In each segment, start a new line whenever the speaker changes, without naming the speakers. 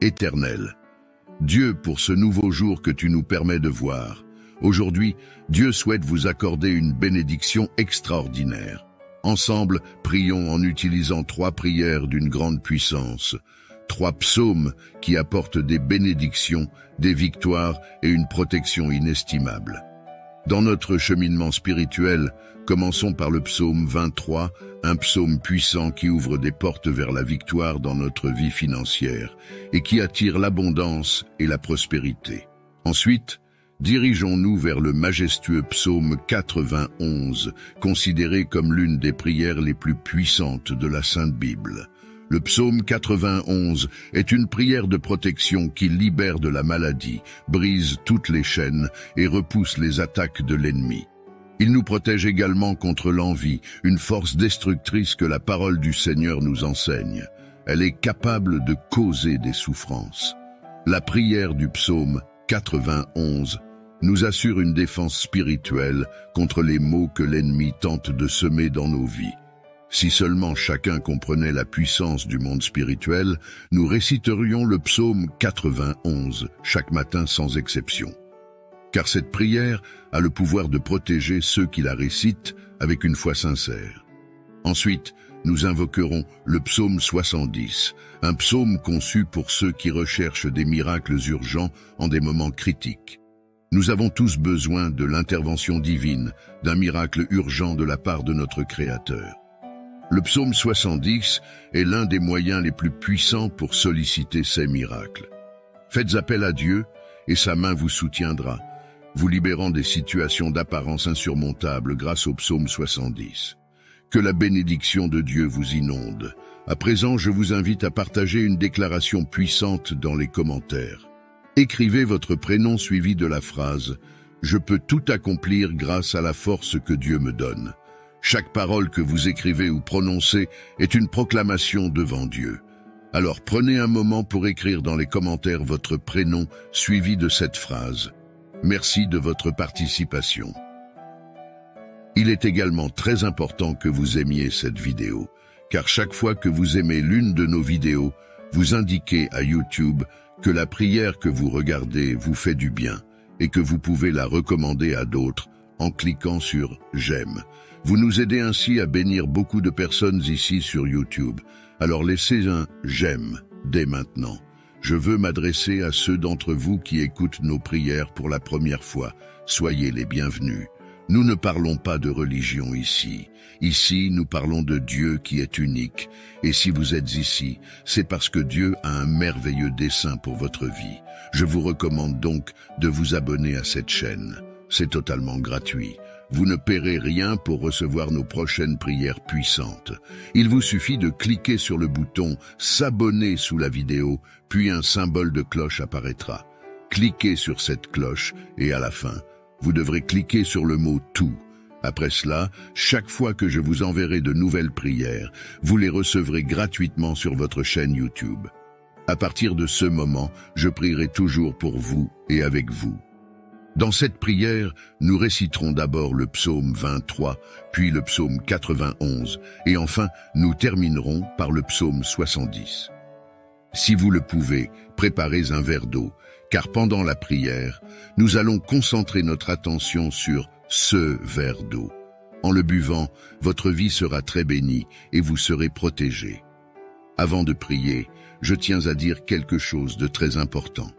Éternel. Dieu, pour ce nouveau jour que tu nous permets de voir, aujourd'hui, Dieu souhaite vous accorder une bénédiction extraordinaire. Ensemble, prions en utilisant 3 prières d'une grande puissance, 3 psaumes qui apportent des bénédictions, des victoires et une protection inestimable. Dans notre cheminement spirituel, commençons par le psaume 23, un psaume puissant qui ouvre des portes vers la victoire dans notre vie financière et qui attire l'abondance et la prospérité. Ensuite, dirigeons-nous vers le majestueux psaume 91, considéré comme l'une des prières les plus puissantes de la Sainte Bible. Le psaume 91 est une prière de protection qui libère de la maladie, brise toutes les chaînes et repousse les attaques de l'ennemi. Il nous protège également contre l'envie, une force destructrice que la parole du Seigneur nous enseigne. Elle est capable de causer des souffrances. La prière du psaume 91 nous assure une défense spirituelle contre les maux que l'ennemi tente de semer dans nos vies. Si seulement chacun comprenait la puissance du monde spirituel, nous réciterions le psaume 91 chaque matin sans exception. Car cette prière a le pouvoir de protéger ceux qui la récitent avec une foi sincère. Ensuite, nous invoquerons le psaume 70, un psaume conçu pour ceux qui recherchent des miracles urgents en des moments critiques. Nous avons tous besoin de l'intervention divine, d'un miracle urgent de la part de notre Créateur. Le psaume 70 est l'un des moyens les plus puissants pour solliciter ces miracles. Faites appel à Dieu et sa main vous soutiendra, vous libérant des situations d'apparence insurmontables grâce au psaume 70. Que la bénédiction de Dieu vous inonde. À présent, je vous invite à partager une déclaration puissante dans les commentaires. Écrivez votre prénom suivi de la phrase « Je peux tout accomplir grâce à la force que Dieu me donne ». Chaque parole que vous écrivez ou prononcez est une proclamation devant Dieu. Alors prenez un moment pour écrire dans les commentaires votre prénom suivi de cette phrase. Merci de votre participation. Il est également très important que vous aimiez cette vidéo, car chaque fois que vous aimez l'une de nos vidéos, vous indiquez à YouTube que la prière que vous regardez vous fait du bien et que vous pouvez la recommander à d'autres en cliquant sur « J'aime ». Vous nous aidez ainsi à bénir beaucoup de personnes ici sur YouTube. Alors laissez un « J'aime » dès maintenant. Je veux m'adresser à ceux d'entre vous qui écoutent nos prières pour la première fois. Soyez les bienvenus. Nous ne parlons pas de religion ici. Ici, nous parlons de Dieu qui est unique. Et si vous êtes ici, c'est parce que Dieu a un merveilleux dessein pour votre vie. Je vous recommande donc de vous abonner à cette chaîne. C'est totalement gratuit. Vous ne paierez rien pour recevoir nos prochaines prières puissantes. Il vous suffit de cliquer sur le bouton « S'abonner » sous la vidéo, puis un symbole de cloche apparaîtra. Cliquez sur cette cloche et à la fin, vous devrez cliquer sur le mot « Tout ». Après cela, chaque fois que je vous enverrai de nouvelles prières, vous les recevrez gratuitement sur votre chaîne YouTube. À partir de ce moment, je prierai toujours pour vous et avec vous. Dans cette prière, nous réciterons d'abord le psaume 23, puis le psaume 91, et enfin, nous terminerons par le psaume 70. Si vous le pouvez, préparez un verre d'eau, car pendant la prière, nous allons concentrer notre attention sur ce verre d'eau. En le buvant, votre vie sera très bénie et vous serez protégés. Avant de prier, je tiens à dire quelque chose de très important.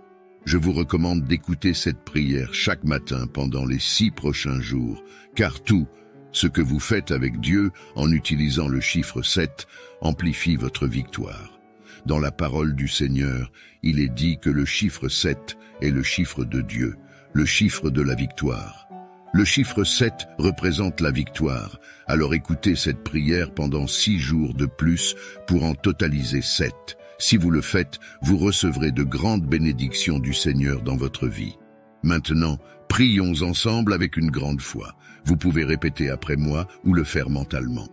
Je vous recommande d'écouter cette prière chaque matin pendant les 6 prochains jours, car tout ce que vous faites avec Dieu en utilisant le chiffre 7 amplifie votre victoire. Dans la parole du Seigneur, il est dit que le chiffre 7 est le chiffre de Dieu, le chiffre de la victoire. Le chiffre 7 représente la victoire, alors écoutez cette prière pendant 6 jours de plus pour en totaliser 7. Si vous le faites, vous recevrez de grandes bénédictions du Seigneur dans votre vie. Maintenant, prions ensemble avec une grande foi. Vous pouvez répéter après moi ou le faire mentalement.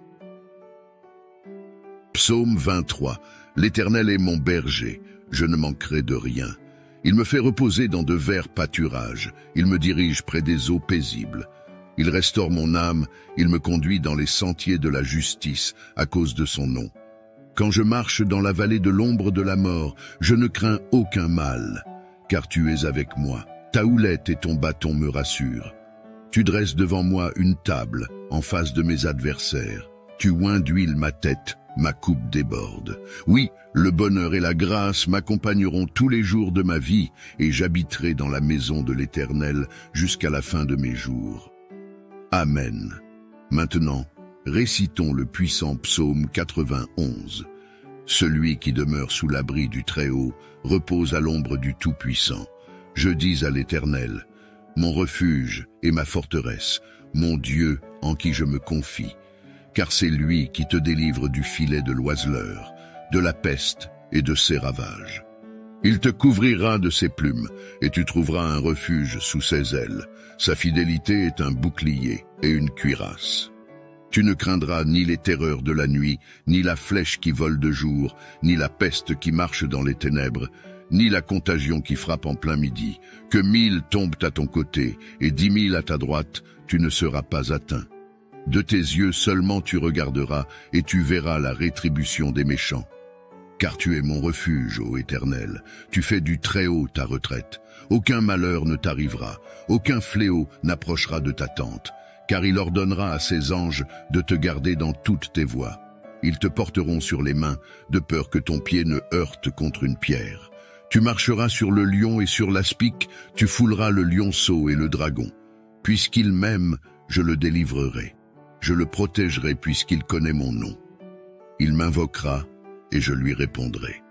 Psaume 23. L'Éternel est mon berger, je ne manquerai de rien. Il me fait reposer dans de verts pâturages, il me dirige près des eaux paisibles. Il restaure mon âme, il me conduit dans les sentiers de la justice à cause de son nom. Quand je marche dans la vallée de l'ombre de la mort, je ne crains aucun mal, car tu es avec moi. Ta houlette et ton bâton me rassurent. Tu dresses devant moi une table en face de mes adversaires. Tu oins d'huile ma tête, ma coupe déborde. Oui, le bonheur et la grâce m'accompagneront tous les jours de ma vie, et j'habiterai dans la maison de l'Éternel jusqu'à la fin de mes jours. Amen. Maintenant, récitons le puissant psaume 91. Celui qui demeure sous l'abri du Très-Haut repose à l'ombre du Tout-Puissant. Je dis à l'Éternel, mon refuge et ma forteresse, mon Dieu en qui je me confie, car c'est lui qui te délivre du filet de l'oiseleur, de la peste et de ses ravages. Il te couvrira de ses plumes, et tu trouveras un refuge sous ses ailes. Sa fidélité est un bouclier et une cuirasse. Tu ne craindras ni les terreurs de la nuit, ni la flèche qui vole de jour, ni la peste qui marche dans les ténèbres, ni la contagion qui frappe en plein midi. Que 1000 tombent à ton côté et 10 000 à ta droite, tu ne seras pas atteint. De tes yeux seulement tu regarderas et tu verras la rétribution des méchants. Car tu es mon refuge, ô Éternel, tu fais du Très-Haut ta retraite. Aucun malheur ne t'arrivera, aucun fléau n'approchera de ta tente, car il ordonnera à ses anges de te garder dans toutes tes voies. Ils te porteront sur les mains, de peur que ton pied ne heurte contre une pierre. Tu marcheras sur le lion et sur l'aspic, tu fouleras le lionceau et le dragon. Puisqu'il m'aime, je le délivrerai. Je le protégerai puisqu'il connaît mon nom. Il m'invoquera et je lui répondrai.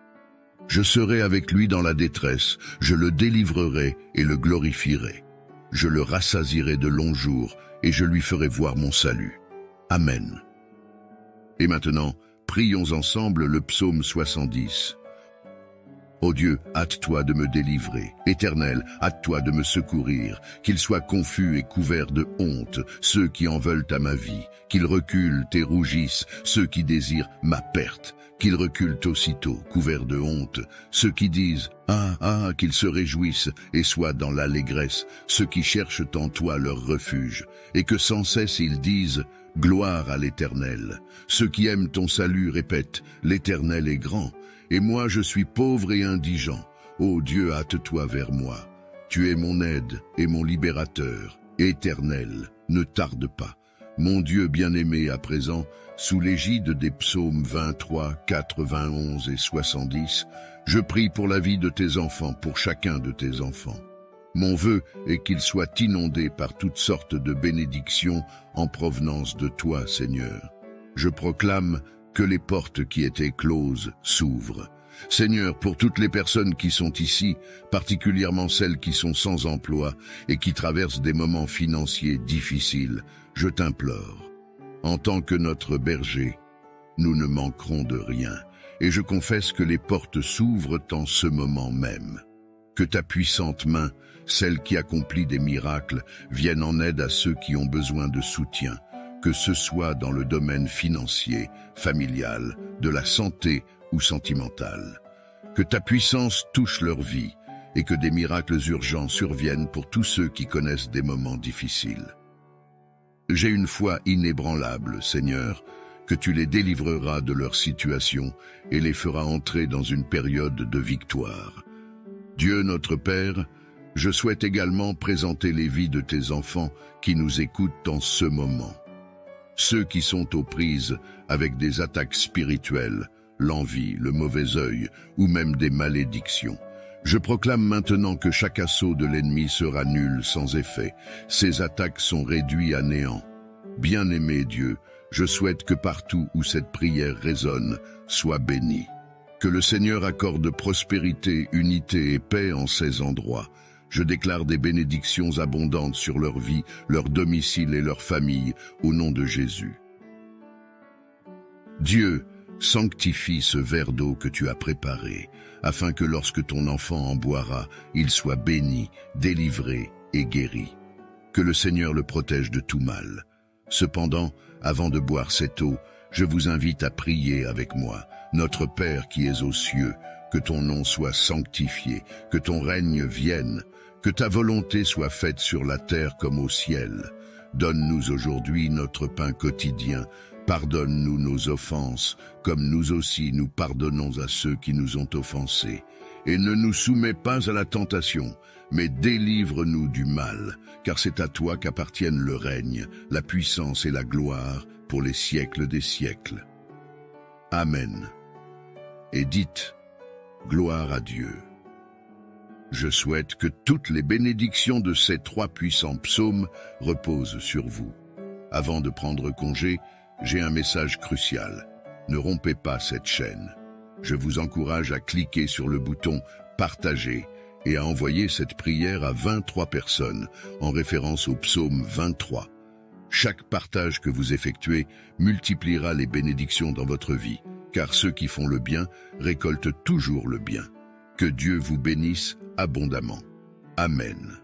Je serai avec lui dans la détresse, je le délivrerai et le glorifierai. Je le rassasierai de longs jours et je lui ferai voir mon salut. Amen. Et maintenant, prions ensemble le psaume 70. Ô Dieu, hâte-toi de me délivrer. Éternel, hâte-toi de me secourir. Qu'ils soient confus et couverts de honte, ceux qui en veulent à ma vie. Qu'ils reculent et rougissent, ceux qui désirent ma perte. Qu'ils reculent aussitôt, couverts de honte, ceux qui disent « Ah, ah !» qu'ils se réjouissent et soient dans l'allégresse, ceux qui cherchent en toi leur refuge, et que sans cesse ils disent « Gloire à l'Éternel !» Ceux qui aiment ton salut répètent « L'Éternel est grand !» Et moi je suis pauvre et indigent. Ô Dieu, hâte-toi vers moi. Tu es mon aide et mon libérateur. Éternel, ne tarde pas. Mon Dieu bien-aimé à présent, sous l'égide des psaumes 23, 91 et 70, je prie pour la vie de tes enfants, pour chacun de tes enfants. Mon vœu est qu'ils soient inondés par toutes sortes de bénédictions en provenance de toi, Seigneur. Je proclame que les portes qui étaient closes s'ouvrent. Seigneur, pour toutes les personnes qui sont ici, particulièrement celles qui sont sans emploi et qui traversent des moments financiers difficiles, je t'implore. En tant que notre berger, nous ne manquerons de rien, et je confesse que les portes s'ouvrent en ce moment même. Que ta puissante main, celle qui accomplit des miracles, vienne en aide à ceux qui ont besoin de soutien, que ce soit dans le domaine financier, familial, de la santé ou sentimental. Que ta puissance touche leur vie et que des miracles urgents surviennent pour tous ceux qui connaissent des moments difficiles. J'ai une foi inébranlable, Seigneur, que tu les délivreras de leur situation et les feras entrer dans une période de victoire. Dieu notre Père, je souhaite également présenter les vies de tes enfants qui nous écoutent en ce moment. Ceux qui sont aux prises avec des attaques spirituelles, l'envie, le mauvais œil ou même des malédictions. Je proclame maintenant que chaque assaut de l'ennemi sera nul sans effet. Ces attaques sont réduites à néant. Bien-aimé Dieu, je souhaite que partout où cette prière résonne, soit béni. Que le Seigneur accorde prospérité, unité et paix en ces endroits. Je déclare des bénédictions abondantes sur leur vie, leur domicile et leur famille, au nom de Jésus. Dieu, sanctifie ce verre d'eau que tu as préparé, afin que lorsque ton enfant en boira, il soit béni, délivré et guéri. Que le Seigneur le protège de tout mal. Cependant, avant de boire cette eau, je vous invite à prier avec moi. Notre Père qui es aux cieux, que ton nom soit sanctifié, que ton règne vienne, que ta volonté soit faite sur la terre comme au ciel. Donne-nous aujourd'hui notre pain quotidien. Pardonne-nous nos offenses, comme nous aussi nous pardonnons à ceux qui nous ont offensés. Et ne nous soumets pas à la tentation, mais délivre-nous du mal, car c'est à toi qu'appartiennent le règne, la puissance et la gloire pour les siècles des siècles. Amen. Et dites, gloire à Dieu. Je souhaite que toutes les bénédictions de ces 3 puissants psaumes reposent sur vous. Avant de prendre congé, j'ai un message crucial. Ne rompez pas cette chaîne. Je vous encourage à cliquer sur le bouton « Partager » et à envoyer cette prière à 23 personnes, en référence au psaume 23. Chaque partage que vous effectuez multipliera les bénédictions dans votre vie, car ceux qui font le bien récoltent toujours le bien. Que Dieu vous bénisse abondamment. Amen.